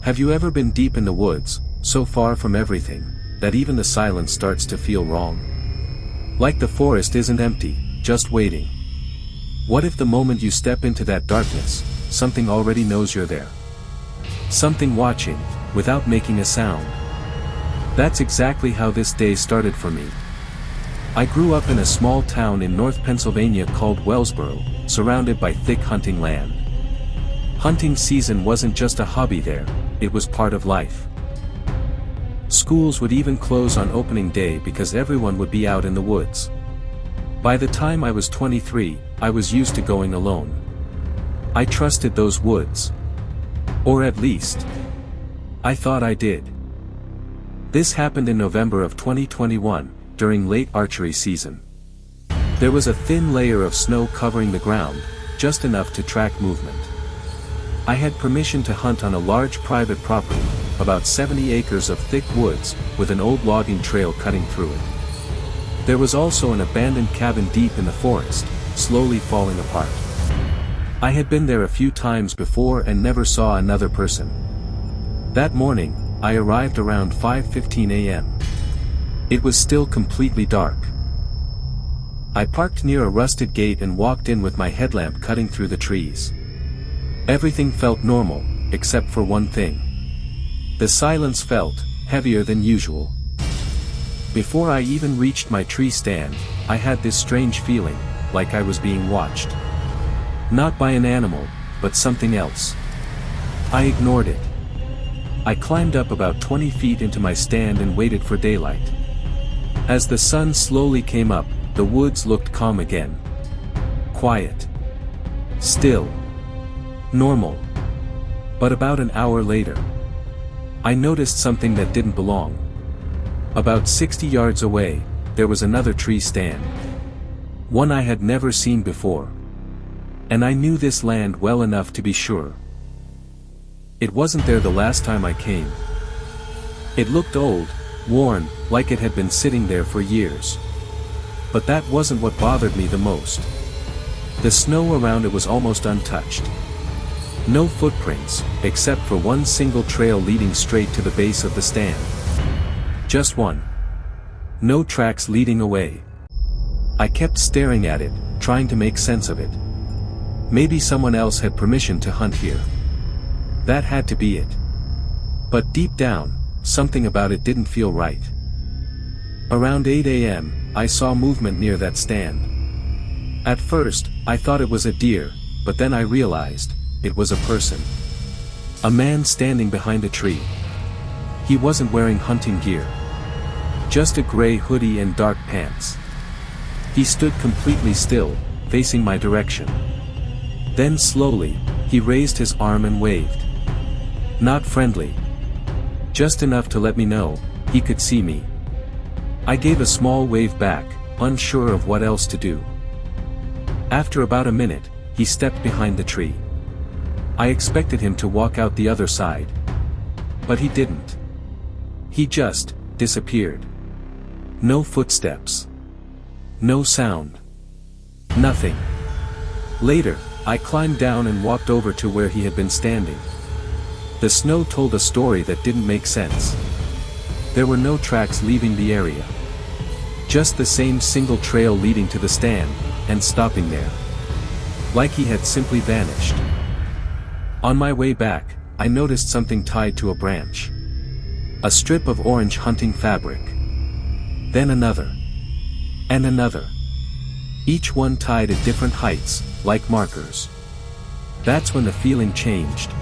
Have you ever been deep in the woods, so far from everything, that even the silence starts to feel wrong? Like the forest isn't empty, just waiting. What if the moment you step into that darkness, something already knows you're there? Something watching, without making a sound. That's exactly how this day started for me. I grew up in a small town in North Pennsylvania called Wellsboro, surrounded by thick hunting land. Hunting season wasn't just a hobby there, it was part of life. Schools would even close on opening day because everyone would be out in the woods. By the time I was 23, I was used to going alone. I trusted those woods. Or at least, I thought I did. This happened in November of 2021, during late archery season. There was a thin layer of snow covering the ground, just enough to track movement. I had permission to hunt on a large private property, about 70 acres of thick woods, with an old logging trail cutting through it. There was also an abandoned cabin deep in the forest, slowly falling apart. I had been there a few times before and never saw another person. That morning, I arrived around 5:15 a.m. It was still completely dark. I parked near a rusted gate and walked in with my headlamp cutting through the trees. Everything felt normal, except for one thing. The silence felt heavier than usual. Before I even reached my tree stand, I had this strange feeling, like I was being watched. Not by an animal, but something else. I ignored it. I climbed up about 20 feet into my stand and waited for daylight. As the sun slowly came up, the woods looked calm again. Quiet. Still. Normal. But about an hour later, I noticed something that didn't belong. About 60 yards away, there was another tree stand. One I had never seen before. And I knew this land well enough to be sure. It wasn't there the last time I came. It looked old, worn, like it had been sitting there for years. But that wasn't what bothered me the most. The snow around it was almost untouched. No footprints, except for one single trail leading straight to the base of the stand. Just one. No tracks leading away. I kept staring at it, trying to make sense of it. Maybe someone else had permission to hunt here. That had to be it. But deep down, something about it didn't feel right. Around 8 a.m., I saw movement near that stand. At first, I thought it was a deer, but then I realized, it was a person. A man standing behind a tree. He wasn't wearing hunting gear. Just a gray hoodie and dark pants. He stood completely still, facing my direction. Then slowly, he raised his arm and waved. Not friendly. Just enough to let me know, he could see me. I gave a small wave back, unsure of what else to do. After about a minute, he stepped behind the tree. I expected him to walk out the other side. But he didn't. He just disappeared. No footsteps. No sound. Nothing. Later, I climbed down and walked over to where he had been standing. The snow told a story that didn't make sense. There were no tracks leaving the area. Just the same single trail leading to the stand, and stopping there. Like he had simply vanished. On my way back, I noticed something tied to a branch. A strip of orange hunting fabric. Then another. And another. Each one tied at different heights, like markers. That's when the feeling changed.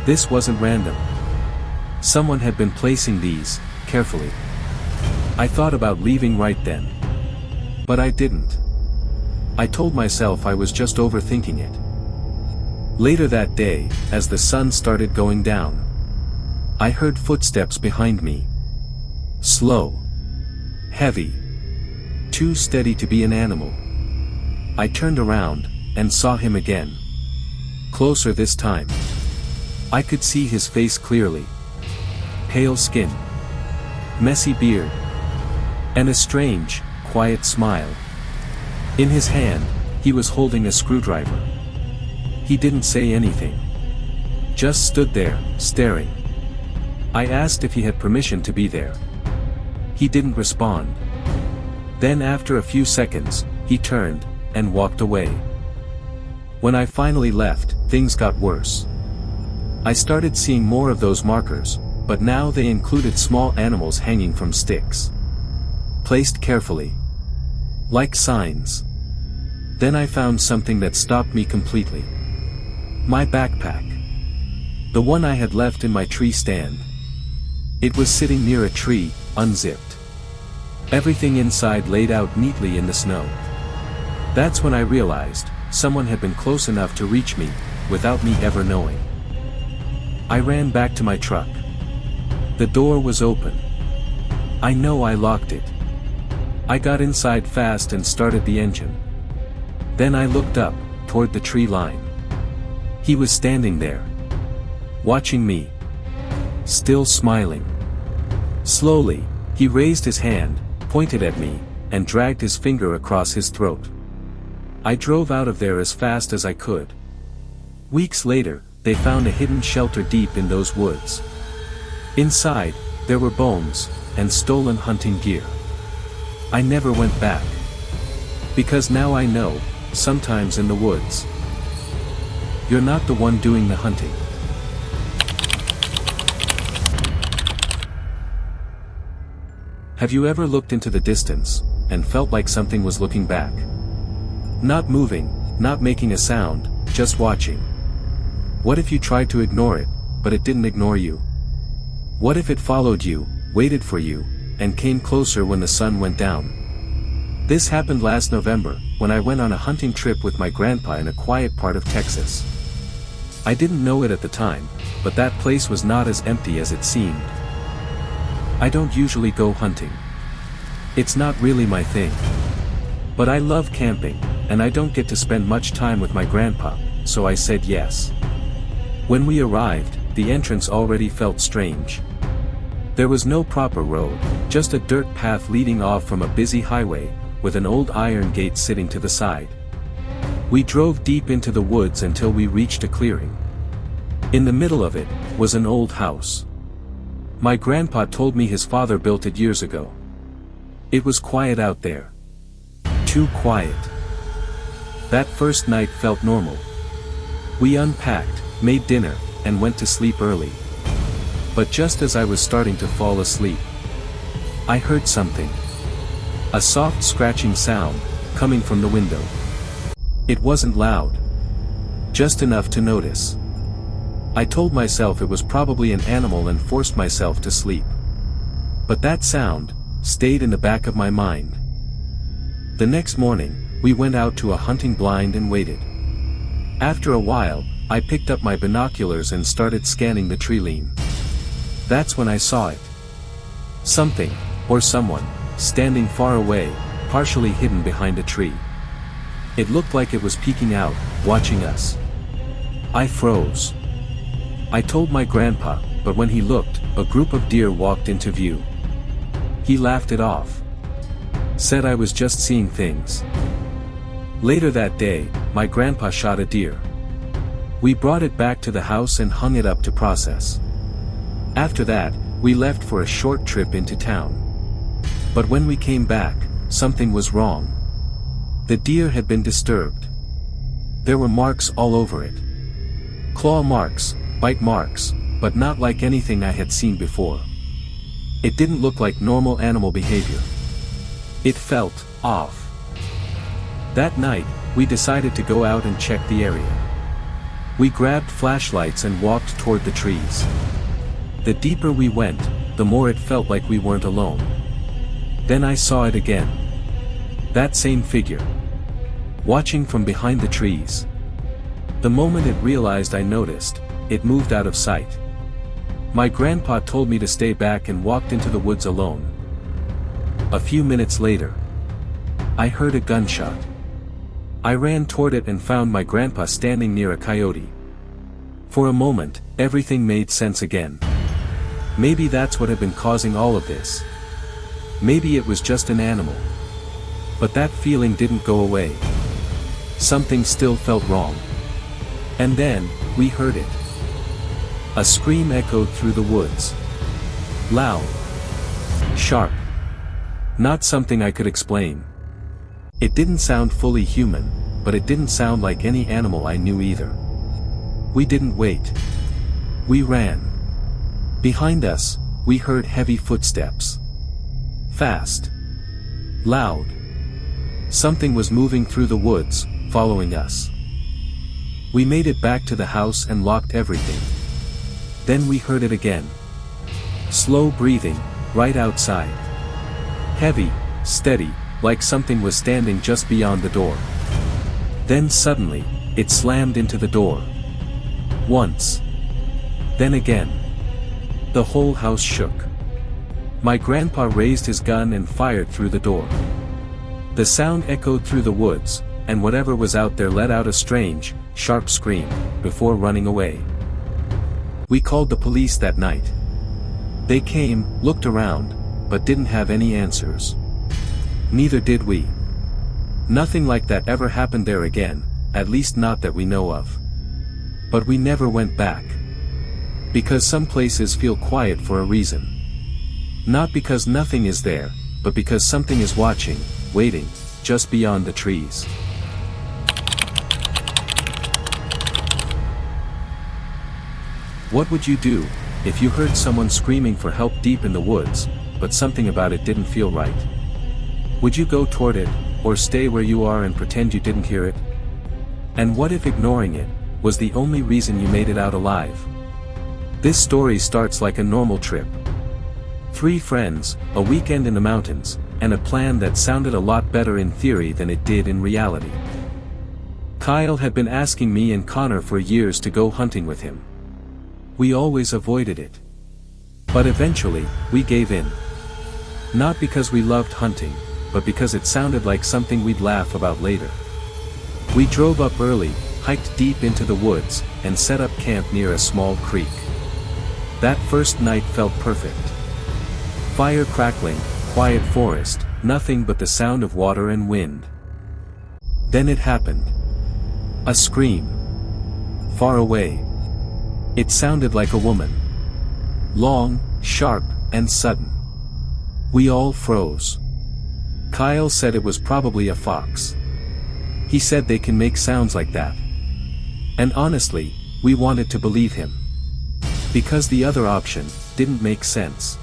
This wasn't random. Someone had been placing these, carefully. I thought about leaving right then. But I didn't. I told myself I was just overthinking it. Later that day, as the sun started going down, I heard footsteps behind me. Slow. Heavy. Too steady to be an animal. I turned around, and saw him again. Closer this time. I could see his face clearly. Pale skin. Messy beard. And a strange, quiet smile. In his hand, he was holding a screwdriver. He didn't say anything. just stood there, staring. I asked if he had permission to be there. He didn't respond. Then after a few seconds, he turned, and walked away. When I finally left, things got worse. I started seeing more of those markers, but now they included small animals hanging from sticks. Placed carefully. Like signs. Then I found something that stopped me completely. My backpack. The one I had left in my tree stand. It was sitting near a tree, unzipped. Everything inside laid out neatly in the snow. That's when I realized, someone had been close enough to reach me, without me ever knowing. I ran back to my truck. The door was open. I know I locked it. I got inside fast and started the engine. Then I looked up, toward the tree line. He was standing there. Watching me. Still smiling. Slowly, he raised his hand, pointed at me, and dragged his finger across his throat. I drove out of there as fast as I could. Weeks later, they found a hidden shelter deep in those woods. Inside, there were bones, and stolen hunting gear. I never went back. Because now I know, sometimes in the woods, you're not the one doing the hunting. Have you ever looked into the distance, and felt like something was looking back? Not moving, not making a sound, just watching. What if you tried to ignore it, but it didn't ignore you? What if it followed you, waited for you, and came closer when the sun went down? This happened last November, when I went on a hunting trip with my grandpa in a quiet part of Texas. I didn't know it at the time, but that place was not as empty as it seemed. I don't usually go hunting. It's not really my thing. But I love camping, and I don't get to spend much time with my grandpa, so I said yes. When we arrived, the entrance already felt strange. There was no proper road, just a dirt path leading off from a busy highway, with an old iron gate sitting to the side. We drove deep into the woods until we reached a clearing. In the middle of it, was an old house. My grandpa told me his father built it years ago. It was quiet out there. Too quiet. That first night felt normal. We unpacked, made dinner, and went to sleep early. But just as I was starting to fall asleep, I heard something. A soft scratching sound, coming from the window. It wasn't loud. Just enough to notice. I told myself it was probably an animal and forced myself to sleep. But that sound stayed in the back of my mind. The next morning, we went out to a hunting blind and waited. After a while, I picked up my binoculars and started scanning the treeline. That's when I saw it. Something, or someone, standing far away, partially hidden behind a tree. It looked like it was peeking out, watching us. I froze. I told my grandpa, but when he looked, a group of deer walked into view. He laughed it off. Said I was just seeing things. Later that day, my grandpa shot a deer. We brought it back to the house and hung it up to process. After that, we left for a short trip into town. But when we came back, something was wrong. The deer had been disturbed. There were marks all over it. Claw marks, bite marks, but not like anything I had seen before. It didn't look like normal animal behavior. It felt off. That night, we decided to go out and check the area. We grabbed flashlights and walked toward the trees. The deeper we went, the more it felt like we weren't alone. Then I saw it again. That same figure. Watching from behind the trees. The moment it realized I noticed, it moved out of sight. My grandpa told me to stay back and walked into the woods alone. A few minutes later, I heard a gunshot. I ran toward it and found my grandpa standing near a coyote. For a moment, everything made sense again. Maybe that's what had been causing all of this. Maybe it was just an animal. But that feeling didn't go away. Something still felt wrong. And then, we heard it. A scream echoed through the woods. Loud. Sharp. Not something I could explain. It didn't sound fully human, but it didn't sound like any animal I knew either. We didn't wait. We ran. Behind us, we heard heavy footsteps. Fast. Loud. Something was moving through the woods, following us. We made it back to the house and locked everything. Then we heard it again. Slow breathing, right outside. Heavy, steady, like something was standing just beyond the door. Then suddenly, it slammed into the door. Once. Then again. The whole house shook. My grandpa raised his gun and fired through the door. The sound echoed through the woods, and whatever was out there let out a strange, sharp scream, before running away. We called the police that night. They came, looked around, but didn't have any answers. Neither did we. Nothing like that ever happened there again, at least not that we know of. But we never went back. Because some places feel quiet for a reason. Not because nothing is there, but because something is watching, waiting, just beyond the trees. What would you do, if you heard someone screaming for help deep in the woods, but something about it didn't feel right? Would you go toward it, or stay where you are and pretend you didn't hear it? And what if ignoring it was the only reason you made it out alive? This story starts like a normal trip. 3 friends, a weekend in the mountains, and a plan that sounded a lot better in theory than it did in reality. Kyle had been asking me and Connor for years to go hunting with him. We always avoided it. But eventually, we gave in. Not because we loved hunting, but because it sounded like something we'd laugh about later. We drove up early, hiked deep into the woods, and set up camp near a small creek. That first night felt perfect. Fire crackling, quiet forest, nothing but the sound of water and wind. Then it happened. A scream. Far away. It sounded like a woman. Long, sharp, and sudden. We all froze. Kyle said it was probably a fox. He said they can make sounds like that. And honestly, we wanted to believe him. Because the other option didn't make sense.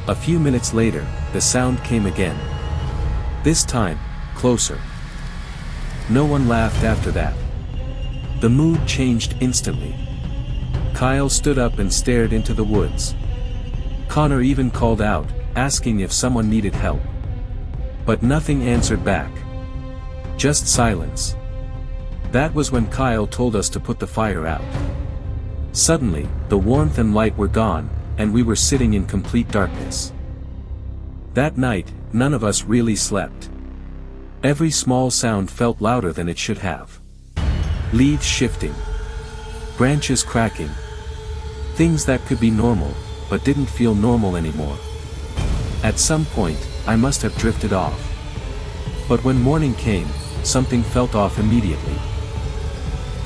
A few minutes later, the sound came again. This time, closer. No one laughed after that. The mood changed instantly. Kyle stood up and stared into the woods. Connor even called out, asking if someone needed help. But nothing answered back. Just silence. That was when Kyle told us to put the fire out. Suddenly, the warmth and light were gone, and we were sitting in complete darkness. That night, none of us really slept. Every small sound felt louder than it should have. Leaves shifting. Branches cracking. Things that could be normal, but didn't feel normal anymore. At some point, I must have drifted off. But when morning came, something felt off immediately.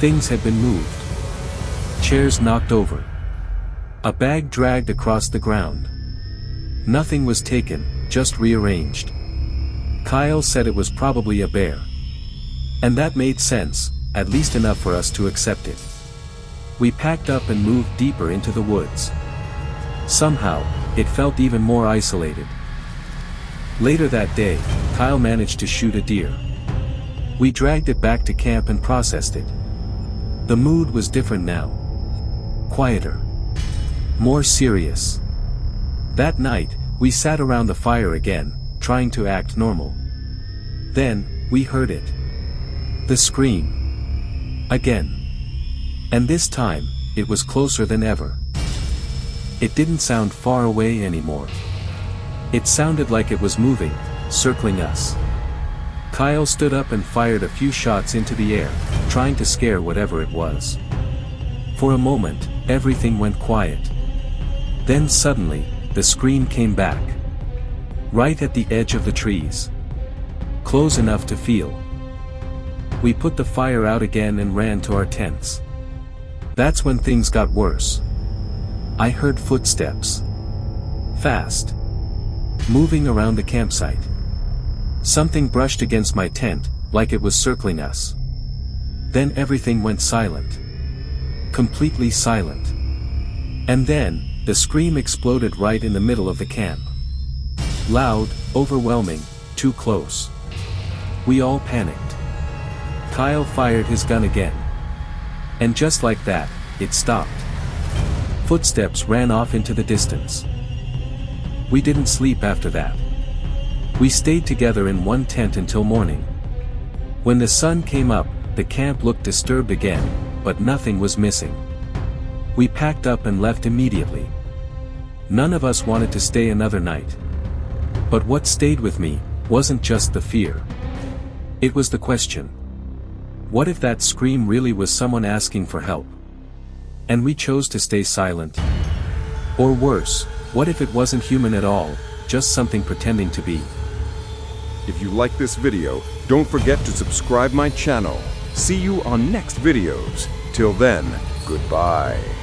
Things had been moved. Chairs knocked over. A bag dragged across the ground. Nothing was taken, just rearranged. Kyle said it was probably a bear. And that made sense, at least enough for us to accept it. We packed up and moved deeper into the woods. Somehow, it felt even more isolated. Later that day, Kyle managed to shoot a deer. We dragged it back to camp and processed it. The mood was different now. Quieter. More serious. That night, we sat around the fire again, trying to act normal. Then, we heard it. The scream. Again. And this time, it was closer than ever. It didn't sound far away anymore. It sounded like it was moving, circling us. Kyle stood up and fired a few shots into the air, trying to scare whatever it was. For a moment, everything went quiet. Then suddenly, the scream came back. Right at the edge of the trees. Close enough to feel. We put the fire out again and ran to our tents. That's when things got worse. I heard footsteps. Fast. Moving around the campsite. Something brushed against my tent, like it was circling us. Then everything went silent. Completely silent. And then, the scream exploded right in the middle of the camp. Loud, overwhelming, too close. We all panicked. Kyle fired his gun again. And just like that, it stopped. Footsteps ran off into the distance. We didn't sleep after that. We stayed together in one tent until morning. When the sun came up, the camp looked disturbed again, but nothing was missing. We packed up and left immediately. None of us wanted to stay another night. But what stayed with me wasn't just the fear. It was the question. What if that scream really was someone asking for help? And we chose to stay silent? Or worse, what if it wasn't human at all, just something pretending to be? If you like this video, don't forget to subscribe my channel. See you on next videos. Till then, goodbye.